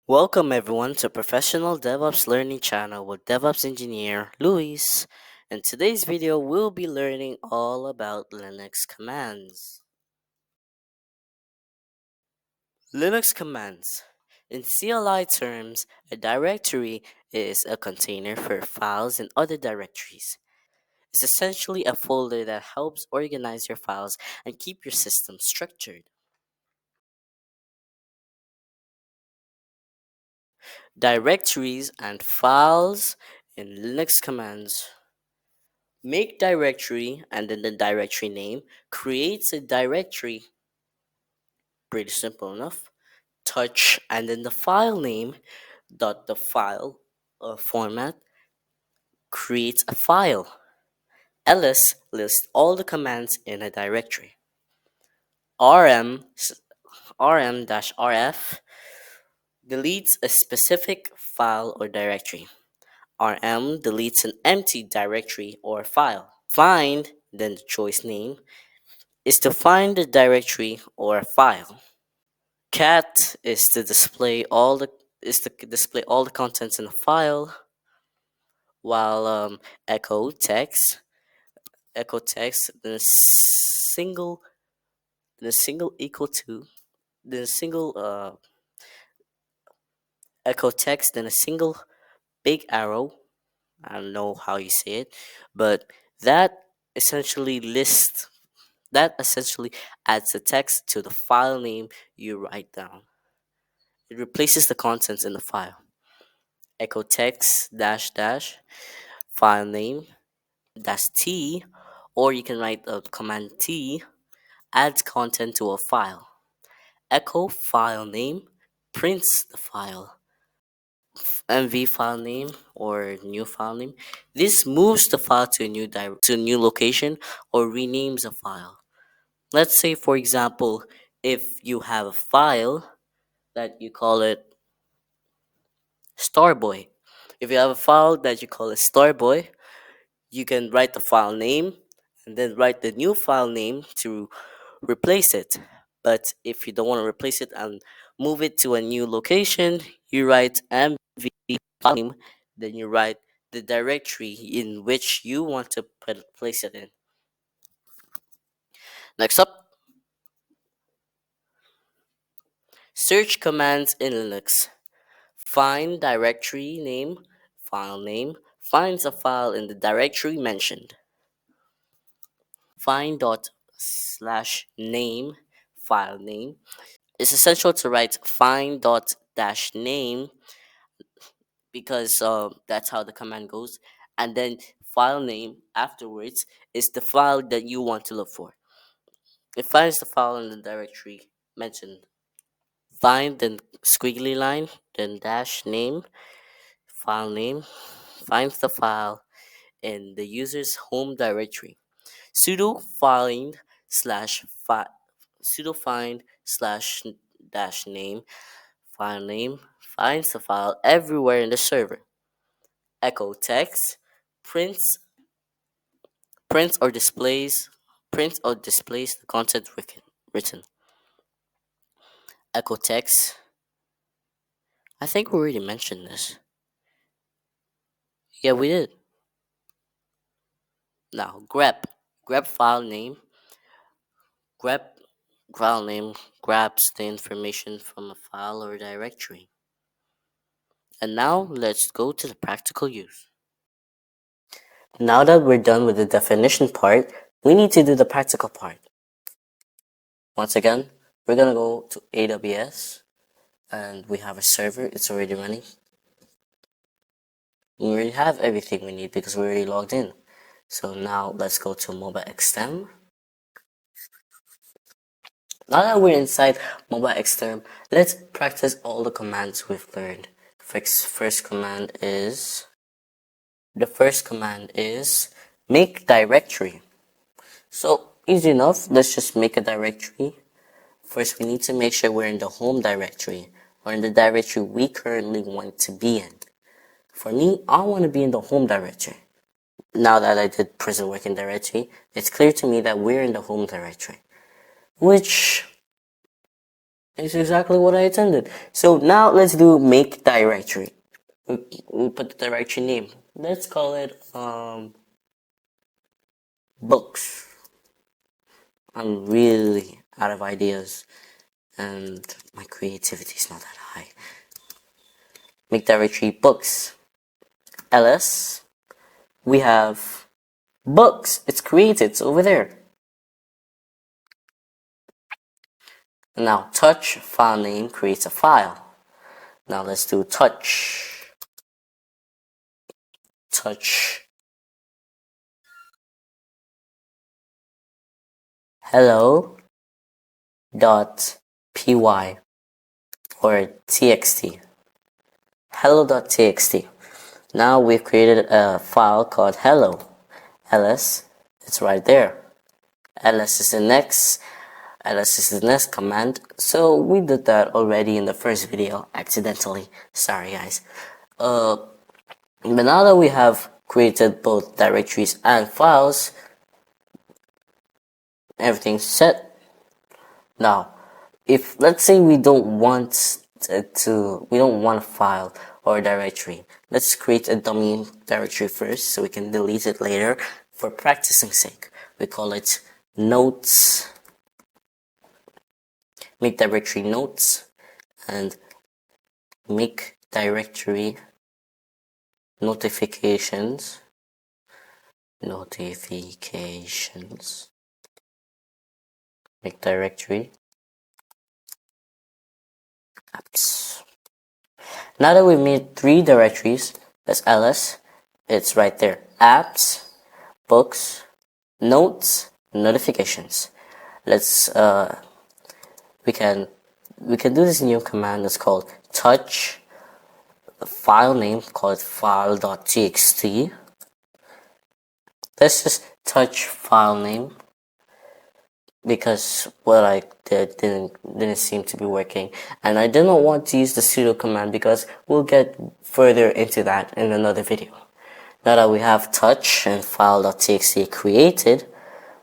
Welcome everyone to Professional DevOps Learning Channel with DevOps Engineer Luis. In today's video, we'll be learning all about Linux commands. Linux commands. In CLI terms, a directory is a container for files and other directories. It's essentially a folder that helps organize your files and keep your system structured. Directories and files in Linux commands. Make directory and then the directory name creates a directory. Pretty simple enough. Touch and then the file name dot the file format creates a file. ls lists all the commands in a directory. rm rm-rf deletes a specific file or directory. rm deletes an empty directory or file. Find then the choice name is to find the directory or file. Cat is to display all the contents in the file, while echo text then a single equal to then a single echo text then a single big arrow. I don't know how you say it, but that essentially lists that essentially adds the text to the file name you write down. It replaces the contents in the file. Echo text dash dash file name dash t, or you can write a command t, adds content to a file. Echo file name prints the file. MV file name or new file name. This moves the file to a new location or renames a file. Let's say, for example, if you have a file that you call it Starboy. If you have a file that you call it Starboy, you can write the file name and then write the new file name to replace it. But if you don't want to replace it and move it to a new location, you write mv file name, then you write the directory in which you want to place it in. Next up, search commands in Linux. Find directory name, file name, finds a file in the directory mentioned. Find dot slash name, file name. It's essential to write find dot dash name because that's how the command goes. And then file name afterwards is the file that you want to look for. It finds the file in the directory mentioned. Find then squiggly line, then dash name, file name, finds the file in the user's home directory. Sudo find slash sudo find slash dash name, file name, finds the file everywhere in the server. Echo text prints prints or displays the content written. Echo text. I think we already mentioned this. Yeah, we did. Now grep file name. Grep file name grabs the information from a file or directory. And now let's go to the practical use. Now that we're done with the definition part, we need to do the practical part. Once again, we're gonna go to AWS and we have a server, it's already running. We already have everything we need because we already logged in. So now let's go to MobaXTerm. Now that we're inside MobaXTerm, let's practice all the commands we've learned. The first command is make directory. So easy enough, let's just make a directory. First, we need to make sure we're in the home directory or in the directory we currently want to be in. For me, I want to be in the home directory. Now that I did prison working directory, it's clear to me that we're in the home directory, which It's exactly what I intended. So now let's do make directory. We'll put the directory name. Let's call it books. I'm really out of ideas and my creativity is not that high. Make directory books. ls. We have books. It's created. It's over there. Now touch file name creates a file. Now let's do touch hello dot py or txt. Hello.txt. Now we've created a file called hello. ls, it's right there. ls is the next command. So we did that already in the first video accidentally. Sorry guys. But now that we have created both directories and files, everything's set. Now, if let's say we don't want a file or a directory, let's create a dummy directory first so we can delete it later for practicing sake. We call it notes, make directory notes, and make directory notifications, make directory apps. Now that we've made 3 directories, that's ls, it's right there. Apps, books, notes, notifications. Let's we can do this new command that's called touch file name, call it file.txt. Let's just touch file name because what I did didn't seem to be working, and I did not want to use the sudo command because we'll get further into that in another video. Now that we have touch and file.txt created,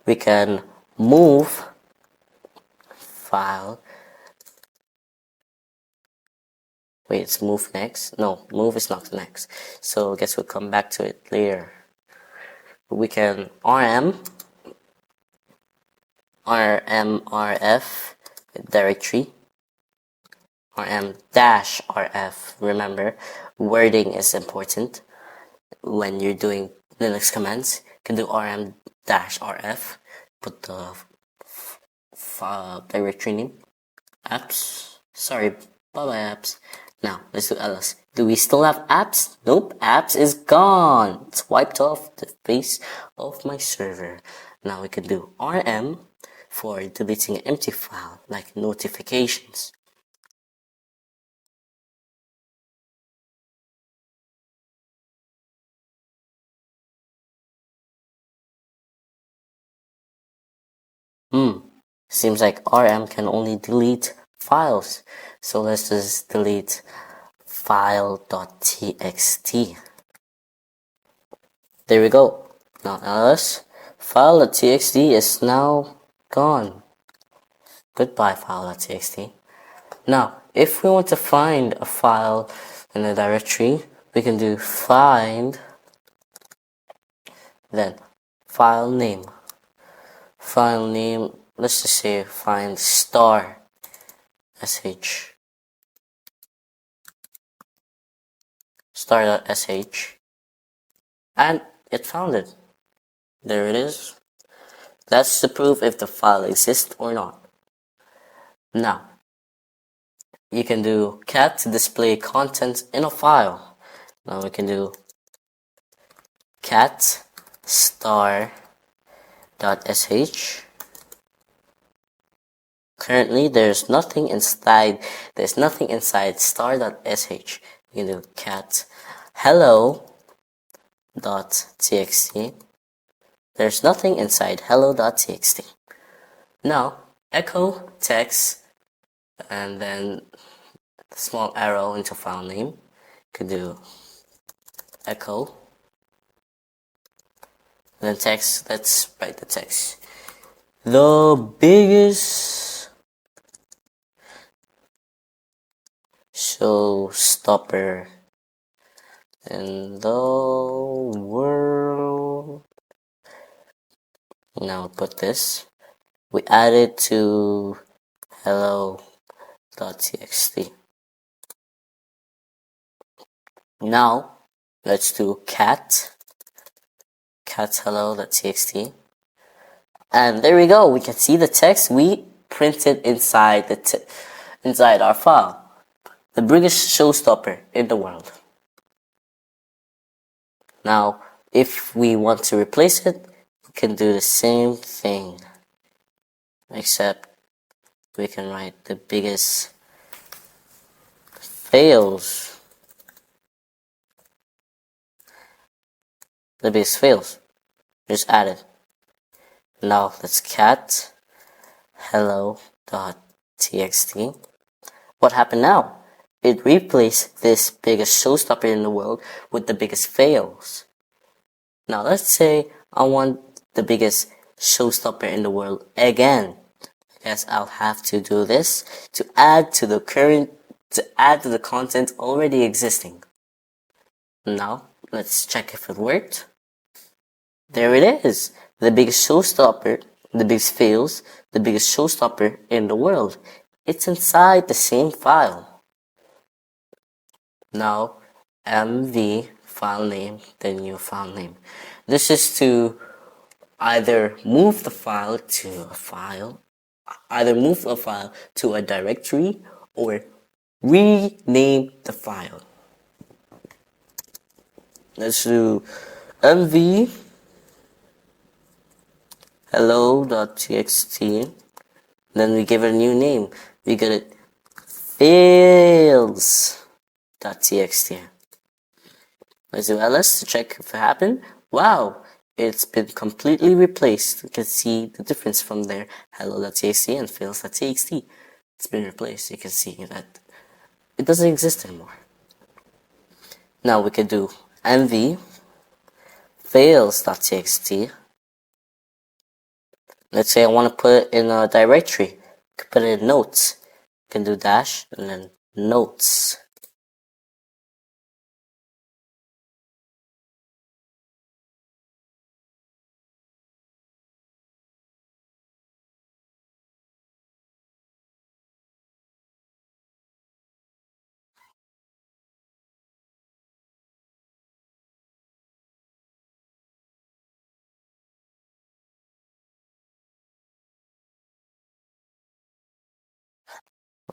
we can move file. Wait, it's move next? No, move is not next. So I guess we'll come back to it later. We can rmrf directory, rm-rf. Remember, wording is important when you're doing Linux commands. You can do rm-rf, put the directory name, apps. Sorry, bye-bye apps. Now, let's do ls. Do we still have apps? Nope, apps is gone. It's wiped off the face of my server. Now we can do rm for deleting an empty file, like notifications. Seems like rm can only delete files. So let's just delete file.txt. There we go. Now ls, file.txt is now gone. Goodbye file.txt. Now, if we want to find a file in a directory, we can do find, then file name. File name, let's just say find star sh. Star.sh. And it found it. There it is. That's to prove if the file exists or not. Now, you can do cat to display content in a file. Now we can do cat star.sh. Currently, there's nothing inside star.sh. You can do cat hello.txt. There's nothing inside hello.txt. Now, echo text and then small arrow into file name. You could do echo. And then text, let's write the text. The biggest showstopper in the world. Now put this. We add it to hello.txt. Now let's do cat hello.txt, and there we go. We can see the text we printed inside inside our file. The biggest showstopper in the world. Now, if we want to replace it, we can do the same thing, except we can write the biggest fails. The biggest fails. Just add it. Now let's cat hello.txt. What happened now? It replaced this biggest showstopper in the world with the biggest fails. Now let's say I want the biggest showstopper in the world again. I guess I'll have to do this to add to the content already existing. Now let's check if it worked. There it is. The biggest showstopper, the biggest fails, the biggest showstopper in the world. It's inside the same file. Now mv file name, the new file name. This is to either move the file to a directory or rename the file. Let's do mv hello.txt. Then we give it a new name. We get it fails.txt. Let's do ls to check if it happened. Wow, it's been completely replaced. You can see the difference from there. Hello.txt and fails.txt. It's been replaced. You can see that it doesn't exist anymore. Now we can do mv fails.txt. Let's say I want to put it in a directory. You can put it in notes. You can do dash and then notes.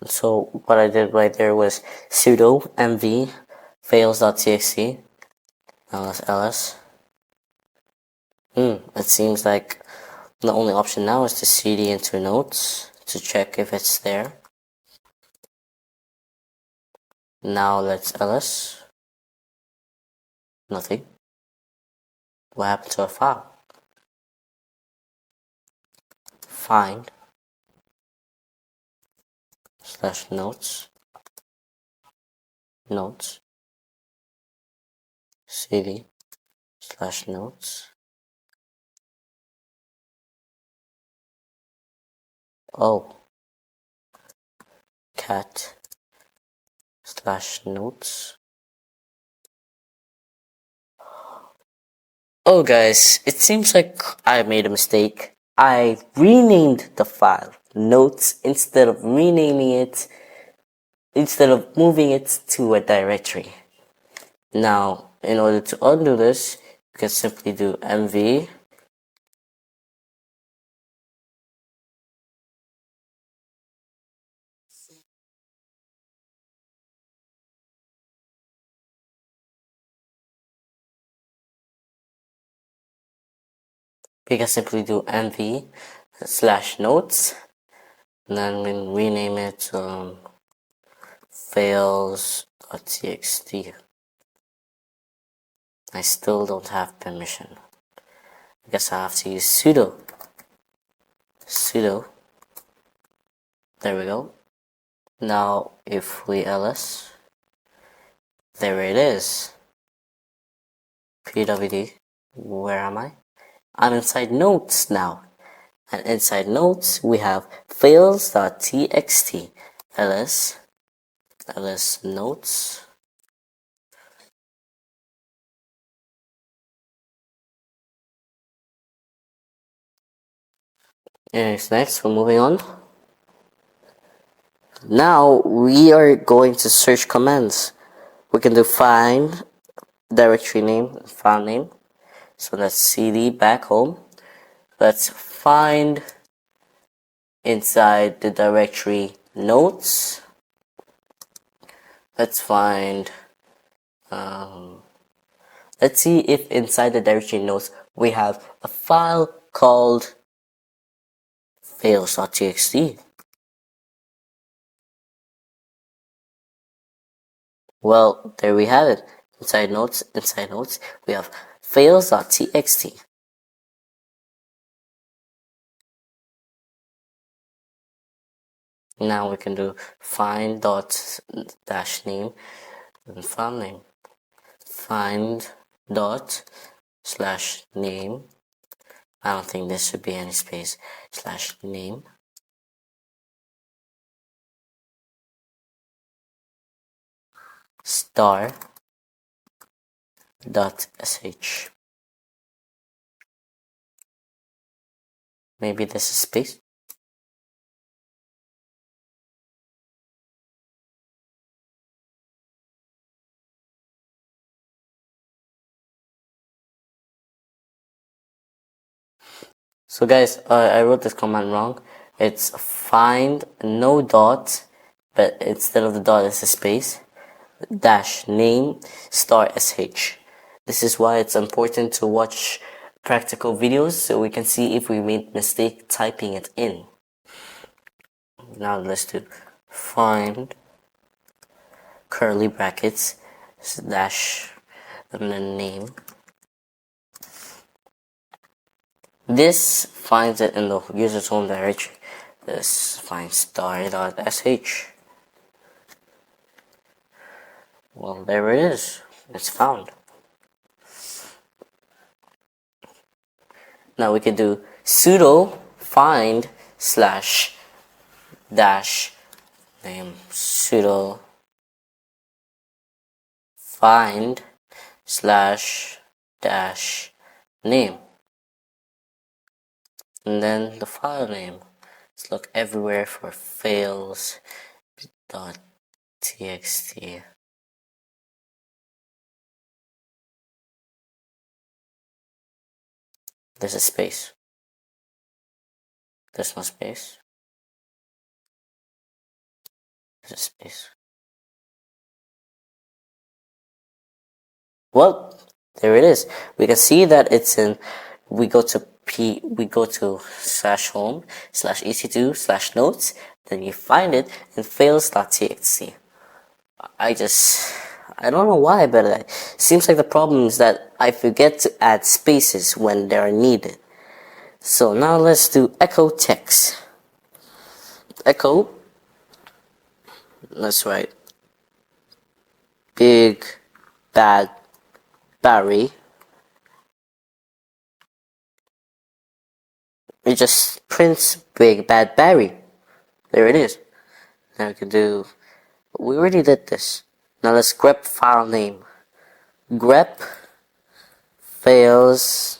So what I did right there was sudo mv fails.txt. Now let's ls. It seems like the only option now is to cd into notes to check if it's there. Now let's ls. Nothing. What happened to our file? Find /notes cd /notes. Oh, cat /notes. Oh guys, it seems like I made a mistake. I renamed the file notes instead of moving it to a directory. Now, in order to undo this, you can simply do mv /notes, and then we rename it fails.txt. I still don't have permission. I guess I have to use sudo. There we go. Now if we ls, there it is. pwd, where am I? I'm inside notes now. And inside notes we have fails.txt. ls ls notes. Yes, next we're moving on. Now we are going to search commands. We can do find directory name, file name. So that's cd back home. Let's find inside the directory notes. Let's find, let's see if inside the directory notes we have a file called fails.txt. Well, there we have it. Inside notes, we have fails.txt. Now we can do find dot dash name and file name. Find dot slash name. I don't think this should be any space. Slash name. Star dot sh. Maybe this is space. So guys, I wrote this command wrong. It's find no dot, but instead of the dot it's a space, dash name star sh. This is why it's important to watch practical videos so we can see if we made mistake typing it in. Now let's do find curly brackets dash and then name. This finds it in the user's home directory. This finds star.sh. Well, there it is. It's found. Now we can do sudo find slash dash name, sudo find slash dash name, and then the file name. Let's look everywhere for fails.txt. There's a space. There's no space. There's a space. Well, there it is. We can see that it's in, we go to slash home slash ec2 slash notes, then you find it in fails.txt. I don't know why, but it seems like the problem is that I forget to add spaces when they are needed. So now let's do echo text. Echo, let's write big bad Barry. It just prints big bad Barry. There it is. Now we can do, we already did this. Now let's grep file name. Grep fails.txt.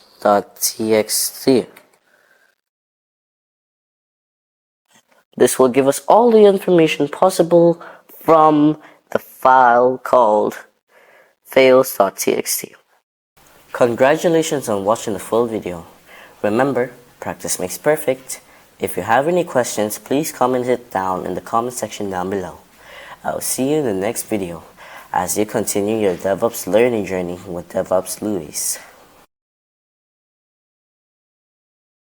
This will give us all the information possible from the file called fails.txt. Congratulations on watching the full video. Remember, practice makes perfect. If you have any questions, please comment it down in the comment section down below. I will see you in the next video as you continue your DevOps learning journey with DevOps Luis.